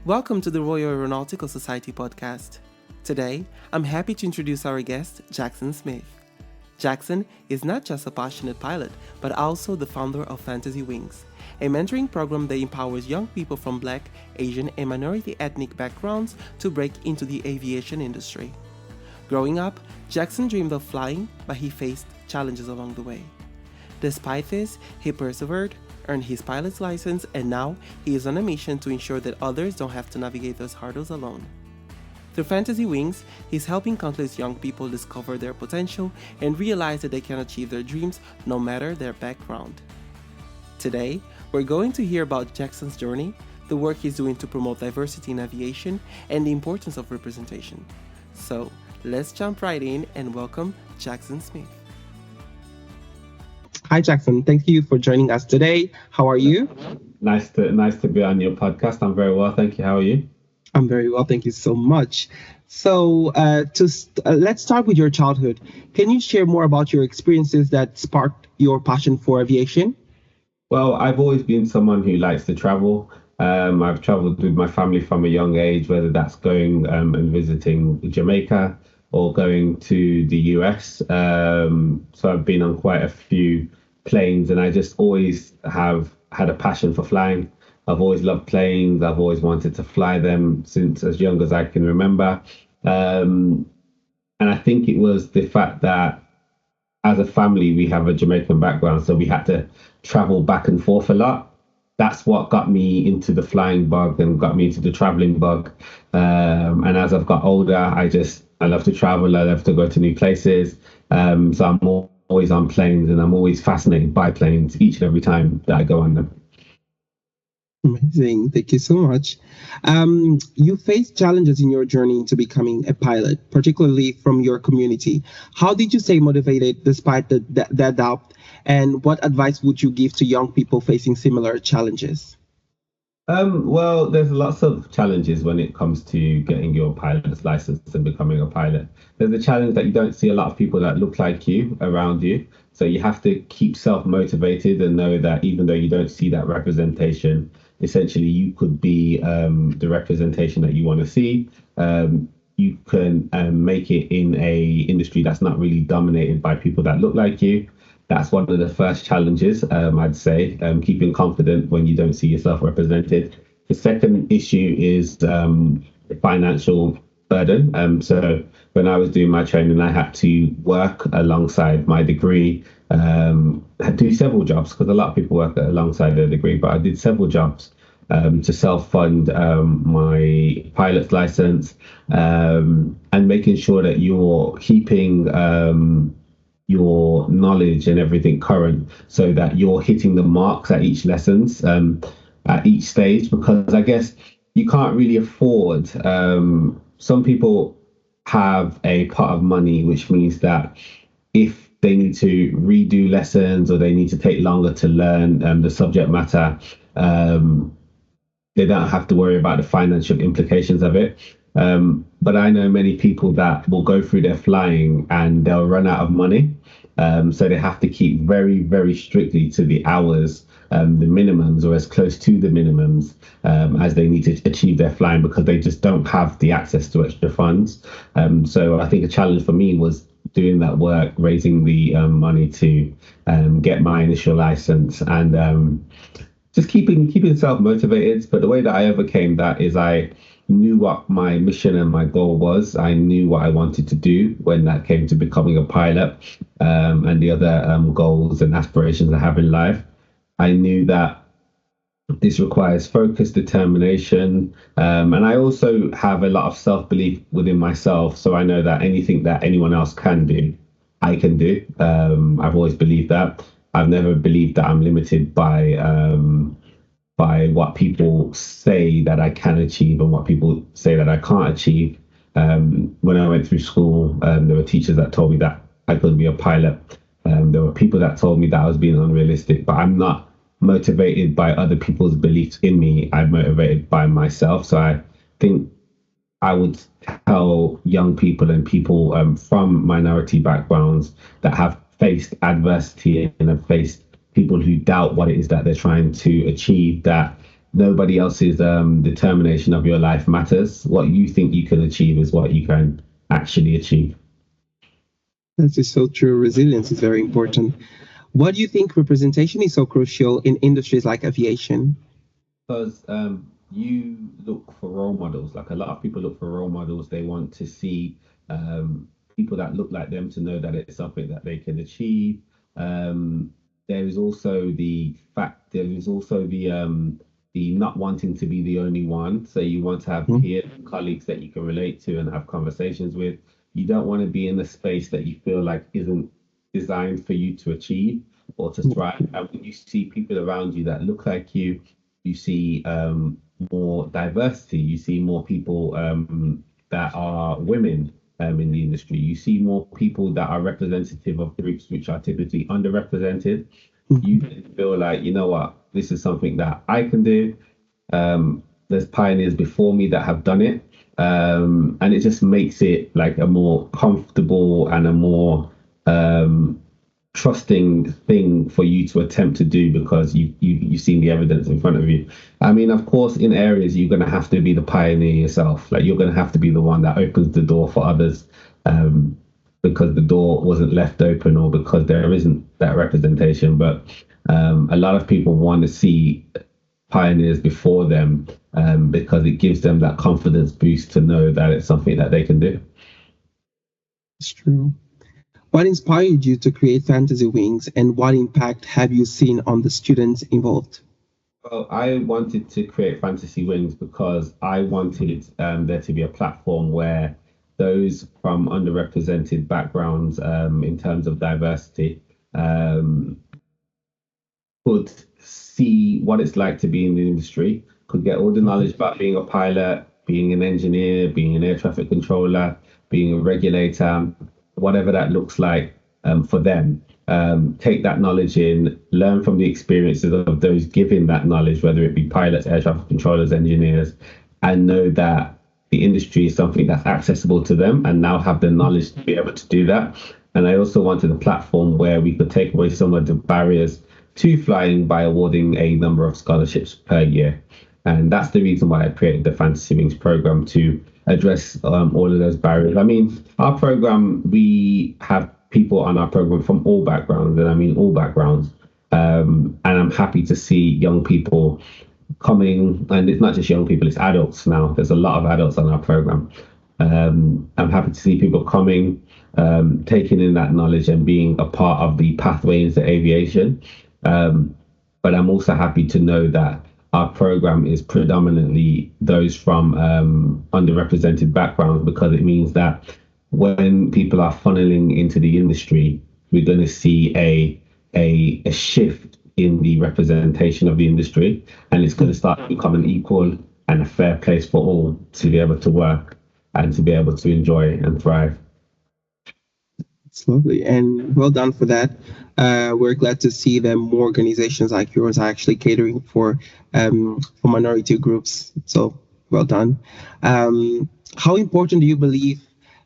Welcome to the Royal Aeronautical Society podcast. Today, I'm happy to introduce our guest, Jackson Smith. Jackson is not just a passionate pilot, but also the founder of Fantasy Wings, a mentoring program that empowers young people from Black, Asian, and minority ethnic backgrounds to break into the aviation industry. Growing up, Jackson dreamed of flying, but he faced challenges along the way. Despite this, he persevered, earned his pilot's license, and now he is on a mission to ensure that others don't have to navigate those hurdles alone. Through Fantasy Wings, he's helping countless young people discover their potential and realize that they can achieve their dreams no matter their background. Today, we're going to hear about Jackson's journey, the work he's doing to promote diversity in aviation, and the importance of representation. So, let's jump right in and welcome Jackson Smith. Hi, Jackson. Thank you for joining us today. How are you? Nice to be on your podcast. I'm very well, thank you. How are you? I'm very well, thank you so much. So, let's start with your childhood. Can you share more about your experiences that sparked your passion for aviation? Well, I've always been someone who likes to travel. I've traveled with my family from a young age, whether that's going and visiting Jamaica or going to the US. So I've been on quite a few planes, and I just always have had a passion for flying. I've always loved planes. I've always wanted to fly them since as young as I can remember. And I think it was the fact that as a family, we have a Jamaican background, so we had to travel back and forth a lot. That's what got me into the flying bug and got me into the traveling bug. And as I've got older, I love to travel. I love to go to new places. So I'm always on planes, and I'm always fascinated by planes each and every time that I go on them. Amazing. Thank you so much. You faced challenges in your journey into becoming a pilot, particularly from your community. How did you stay motivated despite the doubt? And what advice would you give to young people facing similar challenges? Well, there's lots of challenges when it comes to getting your pilot's license and becoming a pilot. There's a challenge that you don't see a lot of people that look like you around you. So you have to keep self-motivated and know that even though you don't see that representation, essentially you could be the representation that you want to see. You can make it in a industry that's not really dominated by people that look like you. That's one of the first challenges, I'd say, keeping confident when you don't see yourself represented. The second issue is financial burden. So when I was doing my training, I had to work alongside my degree. I had to do several jobs because a lot of people work alongside their degree, but I did several jobs to self-fund my pilot's license and making sure that you're keeping your knowledge and everything current so that you're hitting the marks at each lessons, at each stage, because I guess you can't really afford, some people have a pot of money, which means that if they need to redo lessons or they need to take longer to learn the subject matter, they don't have to worry about the financial implications of it. But I know many people that will go through their flying and they'll run out of money. So they have to keep very, very strictly to the hours, the minimums or as close to the minimums as they need to achieve their flying because they just don't have the access to extra funds. So I think a challenge for me was doing that work, raising the money to get my initial license and just keeping self-motivated. But the way that I overcame that is I knew what my mission and my goal was. I knew what I wanted to do when that came to becoming a pilot and the other goals and aspirations I have in life. I knew that this requires focus, determination, and I also have a lot of self-belief within myself. So I know that anything that anyone else can do, I can do. I've always believed that. I've never believed that I'm limited by what people say that I can achieve and what people say that I can't achieve. When I went through school, there were teachers that told me that I couldn't be a pilot. There were people that told me that I was being unrealistic, but I'm not motivated by other people's beliefs in me. I'm motivated by myself. So I think I would tell young people and people from minority backgrounds that have faced adversity and have faced people who doubt what it is that they're trying to achieve that nobody else's determination of your life matters. What you think you can achieve is what you can actually achieve. That is so true. Resilience is very important. Why do you think representation is so crucial in industries like aviation? Because you look for role models. Like a lot of people look for role models. They want to see people that look like them to know that it's something that they can achieve. Um, there is also the fact. There is also the not wanting to be the only one. So you want to have Mhm. peer colleagues that you can relate to and have conversations with. You don't want to be in a space that you feel like isn't designed for you to achieve or to thrive. And when you see people around you that look like you see more diversity, you see more people that are women in the industry, you see more people that are representative of groups which are typically underrepresented. You Mhm. then feel like, you know what, this is something that I can do. There's pioneers before me that have done it. And it just makes it like a more comfortable and a more trusting thing for you to attempt to do because you've seen the evidence in front of you. I mean, of course, in areas you're gonna have to be the pioneer yourself. Like you're gonna have to be the one that opens the door for others, because the door wasn't left open or because there isn't that representation. But a lot of people want to see pioneers before them, because it gives them that confidence boost to know that it's something that they can do. It's true. What inspired you to create Fantasy Wings, and what impact have you seen on the students involved? Well, I wanted to create Fantasy Wings because I wanted there to be a platform where those from underrepresented backgrounds, in terms of diversity, um, could see what it's like to be in the industry, could get all the Mhm. knowledge about being a pilot, being an engineer, being an air traffic controller, being a regulator, whatever that looks like for them. Take that knowledge in, learn from the experiences of those giving that knowledge, whether it be pilots, air traffic controllers, engineers, and know that the industry is something that's accessible to them and now have the knowledge to be able to do that. And I also wanted a platform where we could take away some of the barriers to flying by awarding a number of scholarships per year. And that's the reason why I created the Fantasy Wings program to address all of those barriers. I mean, our program, we have people on our program from all backgrounds, and I mean all backgrounds. And I'm happy to see young people coming, and it's not just young people, it's adults now. There's a lot of adults on our program. I'm happy to see people coming, taking in that knowledge and being a part of the pathway into aviation. Um, but I'm also happy to know that our program is predominantly those from underrepresented backgrounds because it means that when people are funneling into the industry, we're going to see a shift in the representation of the industry, and it's going to start to become an equal and a fair place for all to be able to work and to be able to enjoy and thrive. It's lovely and well done for that. We're glad to see that more organizations like yours are actually catering for minority groups. So well done. How important do you believe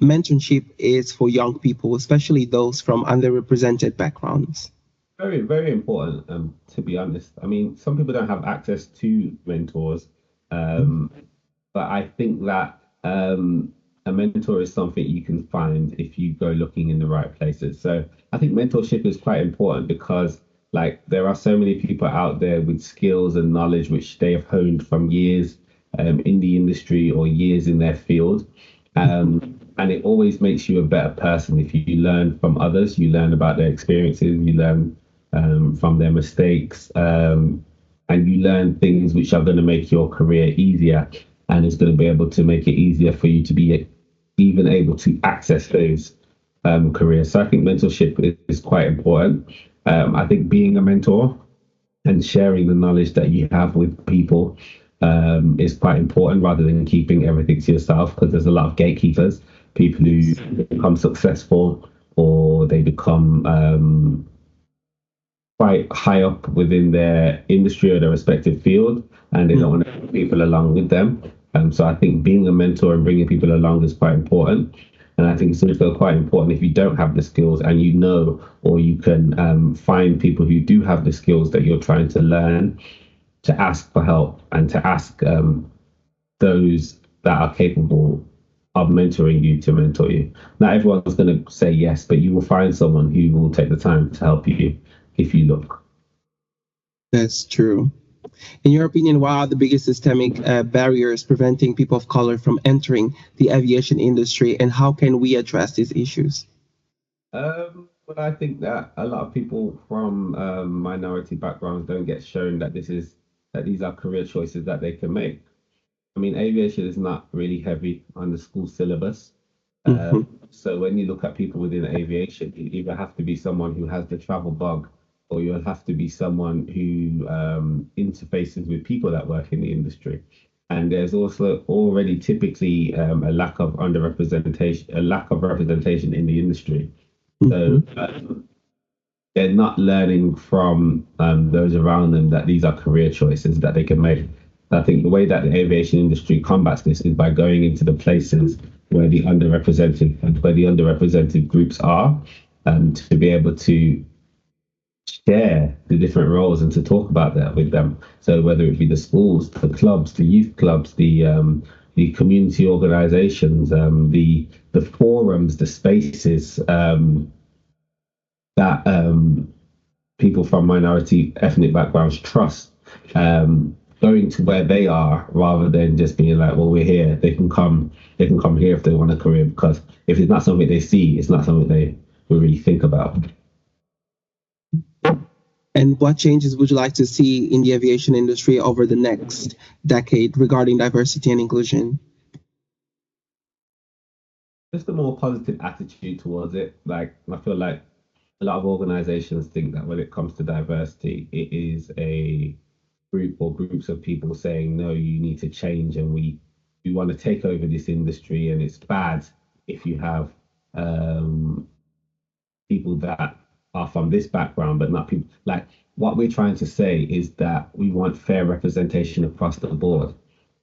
mentorship is for young people, especially those from underrepresented backgrounds? Very, very important, to be honest. I mean, some people don't have access to mentors, um, but I think that a mentor is something you can find if you go looking in the right places. So I think mentorship is quite important because, like, there are so many people out there with skills and knowledge which they have honed from years in the industry or years in their field. And it always makes you a better person if you learn from others, you learn about their experiences, you learn from their mistakes, and you learn things which are going to make your career easier, and it's going to be able to make it easier for you to be even able to access those careers. So I think mentorship is quite important. I think being a mentor and sharing the knowledge that you have with people is quite important rather than keeping everything to yourself because there's a lot of gatekeepers, people who become successful or they become quite high up within their industry or their respective field, and they don't want to bring people along with them. So I think being a mentor and bringing people along is quite important. And I think it's also quite important if you don't have the skills and you know, or you can find people who do have the skills that you're trying to learn, to ask for help and to ask those that are capable of mentoring you to mentor you. Not everyone's going to say yes, but you will find someone who will take the time to help you if you look. That's true. In your opinion, what are the biggest systemic barriers preventing people of color from entering the aviation industry, and how can we address these issues? But I think that a lot of people from minority backgrounds don't get shown that these are career choices that they can make. I mean, aviation is not really heavy on the school syllabus. Hmm. So when you look at people within aviation, you either have to be someone who has the travel bug, or you'll have to be someone who interfaces with people that work in the industry. And there's also already typically a lack of representation in the industry. So Hmm. they're not learning from those around them that these are career choices that they can make. I think the way that the aviation industry combats this is by going into the places where the underrepresented groups are, to be able to share the different roles and to talk about that with them. So whether it be the schools, the clubs, the youth clubs, the community organizations, the forums, the spaces that people from minority ethnic backgrounds trust, going to where they are rather than just being like, well, we're here. They can come here if they want a career, because if it's not something they see, it's not something they will really think about. And what changes would you like to see in the aviation industry over the next decade regarding diversity and inclusion? Just a more positive attitude towards it. Like, I feel like a lot of organizations think that when it comes to diversity, it is a group or groups of people saying, no, you need to change, and we want to take over this industry, and it's bad if you have um, people that are from this background, but not people. Like, what we're trying to say is that we want fair representation across the board.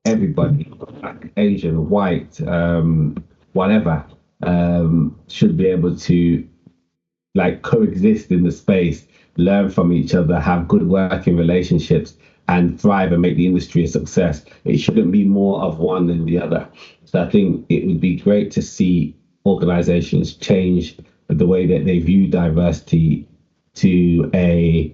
Everybody, black, Asian, white, whatever, should be able to like coexist in the space, learn from each other, have good working relationships, and thrive and make the industry a success. It shouldn't be more of one than the other. So I think it would be great to see organizations change the way that they view diversity to a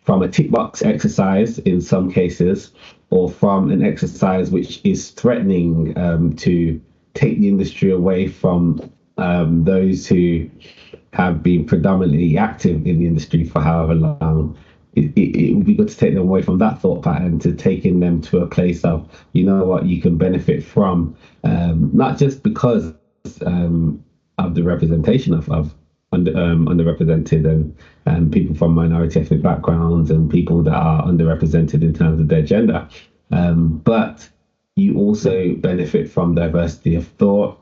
from a tick box exercise in some cases, or from an exercise which is threatening to take the industry away from those who have been predominantly active in the industry for however long. It would be good to take them away from that thought pattern to taking them to a place of, you know what, you can benefit from, not just because of the representation of underrepresented and people from minority ethnic backgrounds and people that are underrepresented in terms of their gender, but you also benefit from diversity of thought,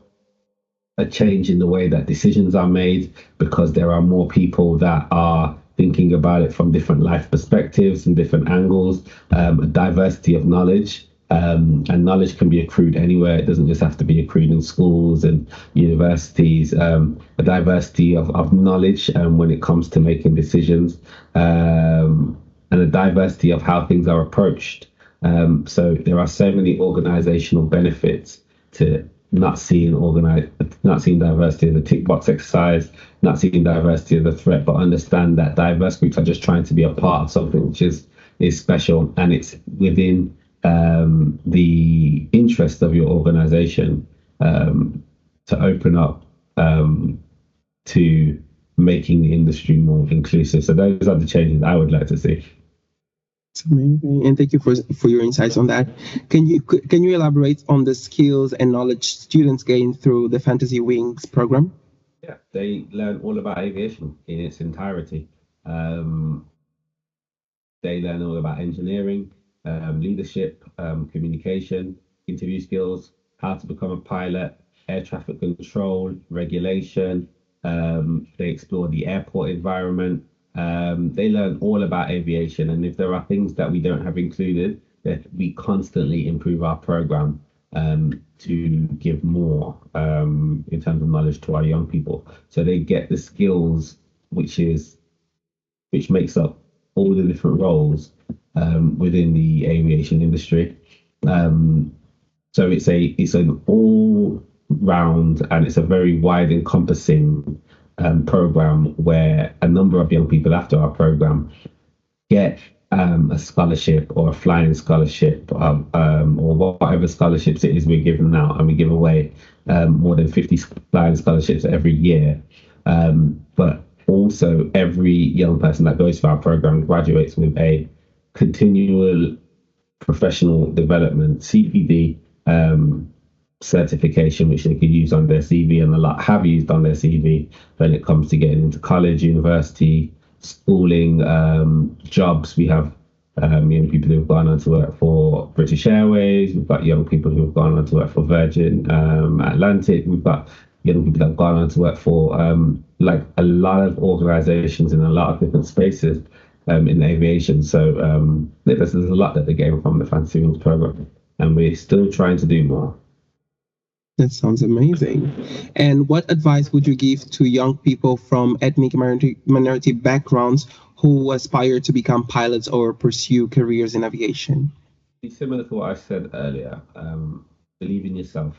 a change in the way that decisions are made, because there are more people that are thinking about it from different life perspectives and different angles, a diversity of knowledge. And knowledge can be accrued anywhere. It doesn't just have to be accrued in schools and universities. A diversity of knowledge when it comes to making decisions, and a diversity of how things are approached. So there are so many organizational benefits to not seeing diversity as a tick box exercise, not seeing diversity as a threat, but understand that diverse groups are just trying to be a part of something which is special, and it's within the interest of your organization to open up to making the industry more inclusive. So those are the changes I would like to see. It's amazing, and thank you for your insights on that. Can you elaborate on the skills and knowledge students gain through the Fantasy Wings program? Yeah, they learn all about aviation in its entirety. Um, They learn all about engineering, leadership, communication, interview skills, how to become a pilot, air traffic control, regulation. They explore the airport environment. They learn all about aviation. And if there are things that we don't have included, that we constantly improve our program to give more in terms of knowledge to our young people. So they get the skills which makes up all the different roles within the aviation industry. So it's an all round and it's a very wide encompassing program where a number of young people after our program get a scholarship or a flying scholarship, or whatever scholarships it is we're giving out, and we give away more than 50 flying scholarships every year. But also, every young person that goes through our program graduates with a continual professional development (CPD) certification, which they could use on their CV, and a lot have used on their CV when it comes to getting into college, university, schooling, jobs. We have young people who have gone on to work for British Airways. We've got young people who have gone on to work for Virgin Atlantic. We've got young people that have gone on to work for like a lot of organizations in a lot of different spaces in aviation. So there's a lot that they gain from the Fantasy Wings program, and we're still trying to do more. That sounds amazing. And what advice would you give to young people from ethnic minority backgrounds who aspire to become pilots or pursue careers in aviation? It's similar to what I said earlier. Believe in yourself.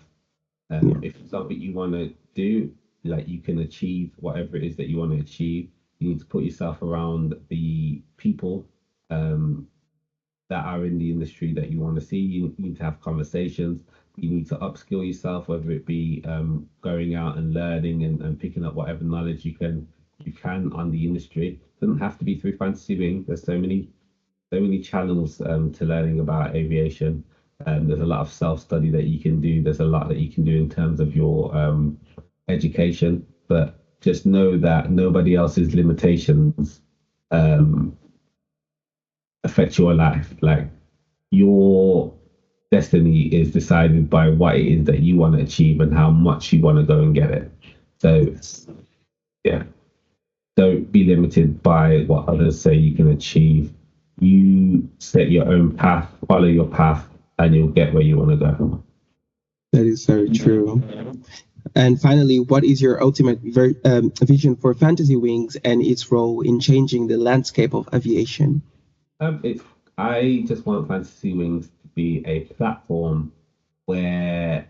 If it's something you want to do, like you can achieve whatever it is that you want to achieve, you need to put yourself around the people that are in the industry that you want to see. You need to have conversations. You need to upskill yourself, whether it be going out and learning and picking up whatever knowledge you can on the industry. It doesn't have to be through Fantasy Wing. There's so many channels to learning about aviation. There's a lot of self-study that you can do. There's a lot that you can do in terms of your education, but just know that nobody else's limitations affect your life. Like, your destiny is decided by what it is that you want to achieve and how much you want to go and get it. So yeah, don't be limited by what others say you can achieve. You set your own path, follow your path, and you'll get where you want to go. That is very true. And finally, what is your ultimate vision for Fantasy Wings and its role in changing the landscape of aviation? I just want Fantasy Wings to be a platform where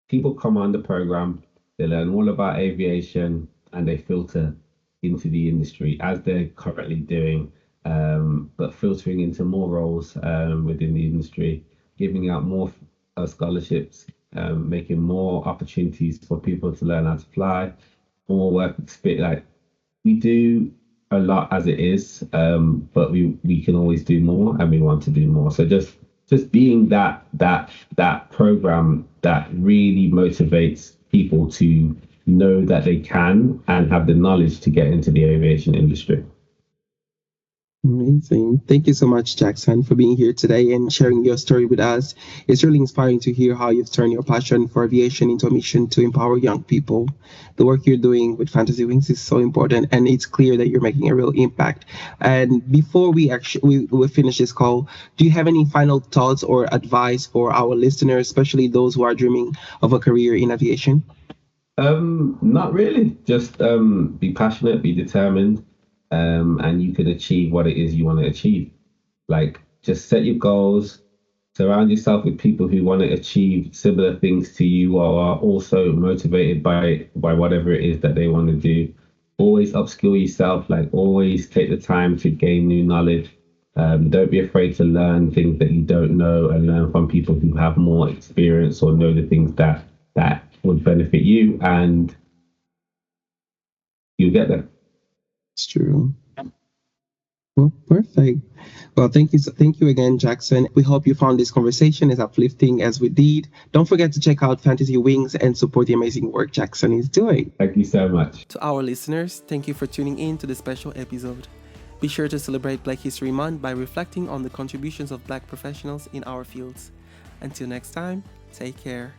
people come on the program, they learn all about aviation, and they filter into the industry as they're currently doing, but filtering into more roles within the industry, giving out more scholarships, making more opportunities for people to learn how to fly, more work experience. Like, we do a lot as it is, but we can always do more, and we want to do more. So just being that program that really motivates people to know that they can and have the knowledge to get into the aviation industry. Amazing. Thank you so much, Jackson, for being here today and sharing your story with us. It's really inspiring to hear how you've turned your passion for aviation into a mission to empower young people. The work you're doing with Fantasy Wings is so important, and it's clear that you're making a real impact. And before we finish this call, do you have any final thoughts or advice for our listeners, especially those who are dreaming of a career in aviation? Not really. Just be passionate, be determined, and you can achieve what it is you want to achieve. Like, just set your goals, surround yourself with people who want to achieve similar things to you or are also motivated by whatever it is that they want to do. Always upskill yourself. Like, always take the time to gain new knowledge. Don't be afraid to learn things that you don't know and learn from people who have more experience or know the things that would benefit you, and you'll get there. It's true. Well, perfect. Well, thank you again, Jackson. We hope you found this conversation as uplifting as we did. Don't forget to check out Fantasy Wings and support the amazing work Jackson is doing. Thank you so much. To our listeners, thank you for tuning in to this special episode. Be sure to celebrate Black History Month by reflecting on the contributions of Black professionals in our fields. Until next time, take care.